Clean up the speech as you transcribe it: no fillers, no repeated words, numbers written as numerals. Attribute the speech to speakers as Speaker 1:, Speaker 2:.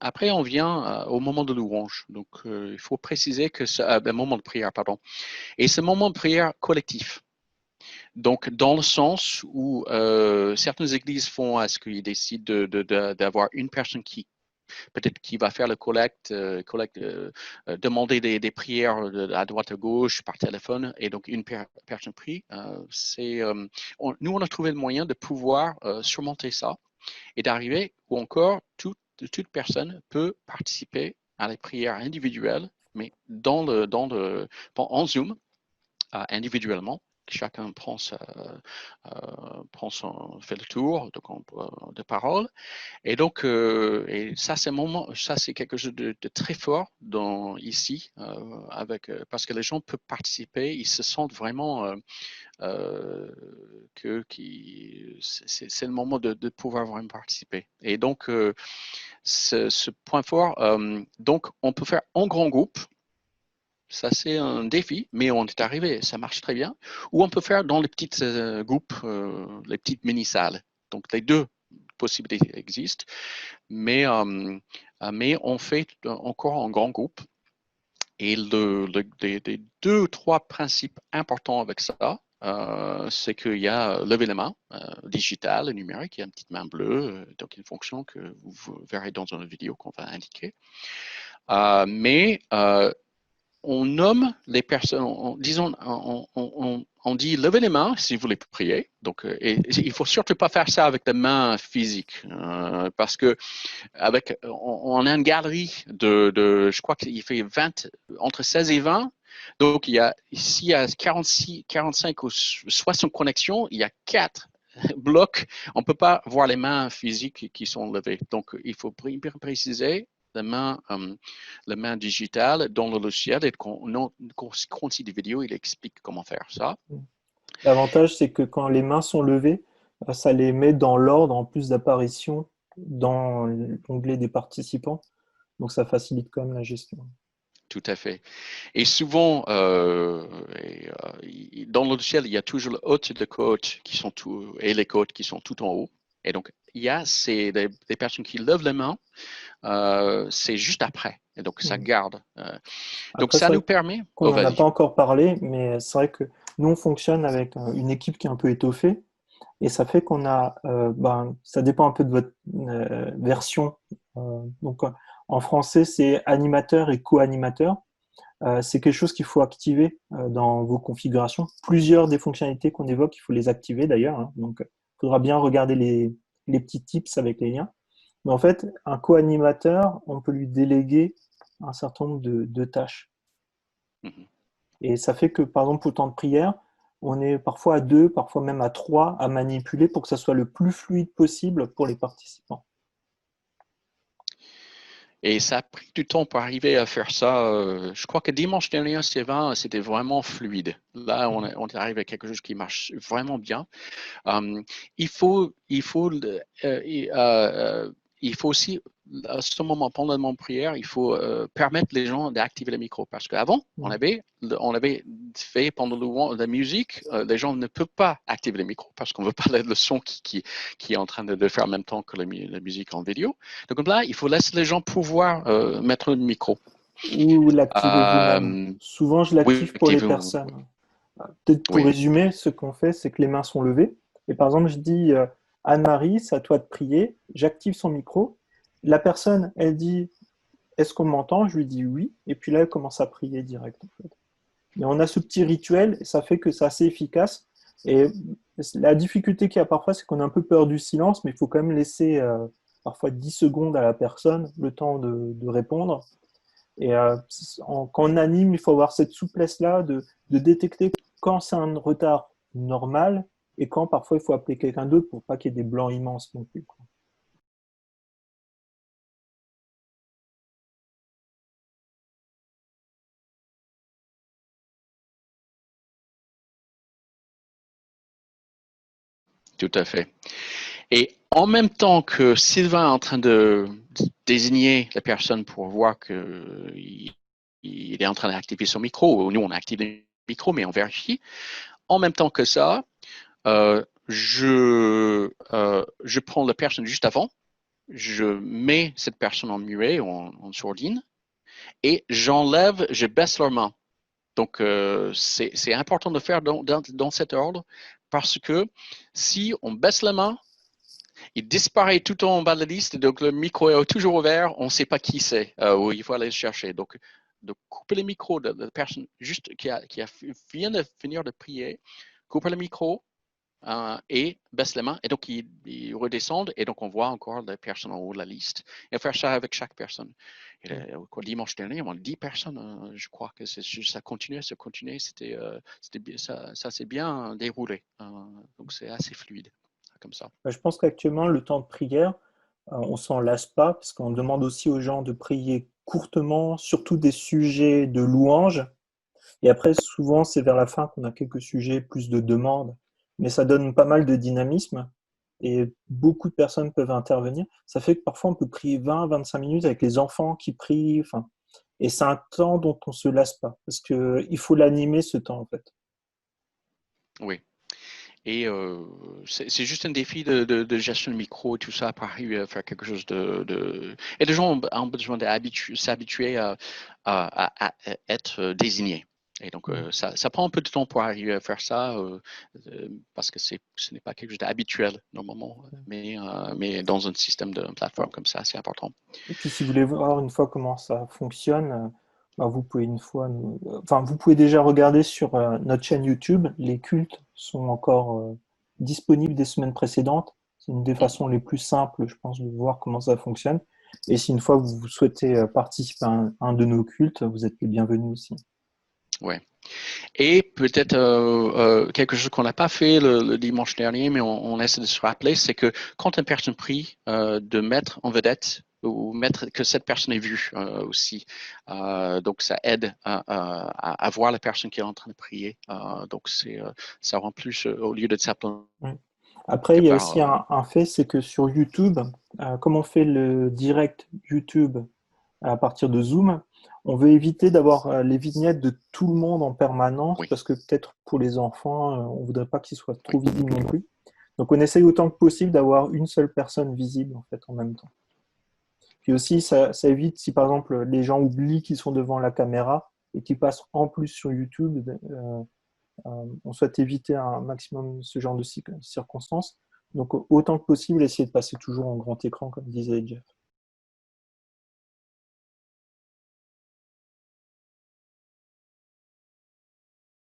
Speaker 1: après, on vient au moment de louange. Donc, il faut préciser que c'est un moment de prière, pardon. Et c'est un moment de prière collectif. Donc, dans le sens où certaines églises font à ce qu'ils décident d'avoir une personne qui peut-être qui va faire le demander des prières à droite à gauche par téléphone, et donc une personne prie. Nous, on a trouvé le moyen de pouvoir surmonter ça et d'arriver où encore toute personne peut participer à les prières individuelles, mais en Zoom, individuellement. Chacun fait le tour de parole. Et donc, et ça, c'est quelque chose de très fort ici, parce que les gens peuvent participer, ils se sentent vraiment c'est le moment de pouvoir vraiment participer. Et donc, ce point fort, donc, on peut faire en grand groupe. Ça, c'est un défi, mais on est arrivé, ça marche très bien. Ou on peut faire dans les petits groupes, les petites mini-salles. Donc, les deux possibilités existent, mais on fait encore en grand groupe. Et les deux ou trois principes importants avec ça, c'est qu'il y a lever les mains, digital, numérique, il y a une petite main bleue, donc une fonction que vous verrez dans une vidéo qu'on va indiquer. Mais on nomme les personnes, on dit levez les mains si vous voulez prier. Donc, et il faut surtout pas faire ça avec des mains physiques, parce que on a une galerie je crois qu'il fait entre 16 et 20. Donc, s'il y a 45 ou 60 connexions, il y a 4 blocs. On ne peut pas voir les mains physiques qui sont levées. Donc, il faut préciser la main digitale dans le logiciel, et quand on continue des vidéos, il explique comment faire ça.
Speaker 2: L'avantage, c'est que quand les mains sont levées, ça les met dans l'ordre en plus d'apparition dans l'onglet des participants. Donc, ça facilite quand même la gestion.
Speaker 1: Tout à fait. Et souvent, dans le logiciel, il y a toujours le hôte et le coach et les coachs qui sont tout en haut. Et donc, il y a des personnes qui lèvent les mains, c'est juste après. Et donc, ça garde. Donc,
Speaker 2: Après,
Speaker 1: ça
Speaker 2: c'est
Speaker 1: nous
Speaker 2: vrai
Speaker 1: permet.
Speaker 2: qu'on
Speaker 1: Oh,
Speaker 2: n'en a
Speaker 1: vas-y.
Speaker 2: pas encore parlé, mais c'est vrai que nous, on fonctionne avec une équipe qui est un peu étoffée. Et ça fait qu'on a, ça dépend un peu de votre version. Donc, en français, c'est animateur et co-animateur. C'est quelque chose qu'il faut activer dans vos configurations. Plusieurs des fonctionnalités qu'on évoque, il faut les activer d'ailleurs, hein. Donc, il faudra bien regarder les petits tips avec les liens. Mais en fait, un co-animateur, on peut lui déléguer un certain nombre de tâches.
Speaker 1: Mhm.
Speaker 2: Et ça fait que, par exemple, pour le temps de prière, on est parfois à 2, parfois même à 3 à manipuler pour que ça soit le plus fluide possible pour les participants.
Speaker 1: Et ça a pris du temps pour arriver à faire ça. Je crois que dimanche dernier, c'était vraiment fluide. Là, on est arrivé à quelque chose qui marche vraiment bien. Euh, il faut, il faut, il faut aussi, à ce moment, pendant le moment de prière, il faut permettre les gens d'activer le micro. Parce qu'avant, on avait fait pendant la musique, les gens ne peuvent pas activer le micro parce qu'on veut pas le son qui est en train de faire en même temps que la musique en vidéo. Donc là, il faut laisser les gens pouvoir mettre le micro.
Speaker 2: Ou l'activer vous-même.
Speaker 1: Euh,
Speaker 2: Souvent, je
Speaker 1: oui,
Speaker 2: l'active pour les
Speaker 1: activez-vous.
Speaker 2: personnes. Peut-être pour
Speaker 1: Oui.
Speaker 2: résumer, ce qu'on fait, c'est que les mains sont levées. Et par exemple, je dis Anne-Marie, c'est à toi de prier. J'active son micro. La personne, elle dit est-ce qu'on m'entend? Je lui dis oui. Et puis là, elle commence à prier direct. En fait. Et on a ce petit rituel, et ça fait que c'est assez efficace. Et la difficulté qu'il y a parfois, c'est qu'on a un peu peur du silence, mais il faut quand même laisser parfois 10 secondes à la personne, le temps de répondre. Et quand on anime, il faut avoir cette souplesse-là de détecter quand c'est un retard normal et quand parfois il faut appeler quelqu'un d'autre pour pas qu'il y ait des blancs immenses non plus. Quoi.
Speaker 1: Tout à fait. Et en même temps que Sylvain est en train de désigner la personne pour voir qu'il il est en train d'activer son micro, nous on active le micro, mais on vérifie. En même temps que ça, je prends la personne juste avant je mets cette personne en muet, en sourdine, et j'enlève, je baisse leur main. Donc, c'est important de faire dans cet ordre parce que si on baisse la main, il disparaît tout en bas de la liste, donc le micro est toujours ouvert, on ne sait pas qui c'est, où il faut aller le chercher. Donc, de couper le micro de la personne juste qui vient de finir de prier, couper le micro, et baisse les mains. Et donc, ils redescendent et donc on voit encore les personnes en haut de la liste. Et faire ça avec chaque personne. Et dimanche dernier, on a 10 personnes, je crois que ça continuait. Ça s'est bien déroulé. Donc, c'est assez fluide comme ça.
Speaker 2: Je pense qu'actuellement, le temps de prière, on s'en lasse pas parce qu'on demande aussi aux gens de prier courtement, surtout des sujets de louange. Et après, souvent, c'est vers la fin qu'on a quelques sujets plus de demandes. Mais ça donne pas mal de dynamisme et beaucoup de personnes peuvent intervenir. Ça fait que parfois, on peut prier 20-25 minutes avec les enfants qui prient. Enfin, et c'est un temps dont on se lasse pas parce qu'il faut l'animer ce temps, en fait.
Speaker 1: Oui. Et c'est juste un défi de gestion de micro et tout ça, pour arriver à faire quelque chose Et les gens ont besoin de s'habituer à être désignés. Et donc, ça prend un peu de temps pour arriver à faire ça, parce que ce n'est pas quelque chose d'habituel normalement, mais dans un système de plateforme comme ça, c'est important.
Speaker 2: Et puis, si vous voulez voir une fois comment ça fonctionne, bah, vous pouvez enfin, vous pouvez déjà regarder sur notre chaîne YouTube. Les cultes sont encore disponibles des semaines précédentes. C'est une des façons les plus simples, je pense, de voir comment ça fonctionne. Et si une fois vous souhaitez participer à un de nos cultes, vous êtes les bienvenus aussi.
Speaker 1: Ouais. Et peut-être quelque chose qu'on n'a pas fait le dimanche dernier, mais on essaie de se rappeler, c'est que quand une personne prie, de mettre en vedette ou mettre que cette personne est vue aussi. Donc, ça aide à voir la personne qui est en train de prier. Donc, ça rend plus, au lieu de simplement
Speaker 2: Mm. Après, il
Speaker 1: quelque
Speaker 2: y a
Speaker 1: part.
Speaker 2: aussi un fait, c'est que sur YouTube, comme on fait le direct YouTube à partir de Zoom, on veut éviter d'avoir les vignettes de tout le monde en permanence
Speaker 1: Oui,
Speaker 2: parce que peut-être pour les enfants, on voudrait pas qu'ils soient
Speaker 1: oui,
Speaker 2: trop visibles non plus. Donc on essaye autant que possible d'avoir une seule personne visible en fait en même temps. Puis aussi, ça évite si par exemple les gens oublient qu'ils sont devant la caméra et qu'ils passent en plus sur YouTube. On souhaite éviter un maximum ce genre de circonstances. Donc autant que possible, essayer de passer toujours en grand écran, comme disait Jeff.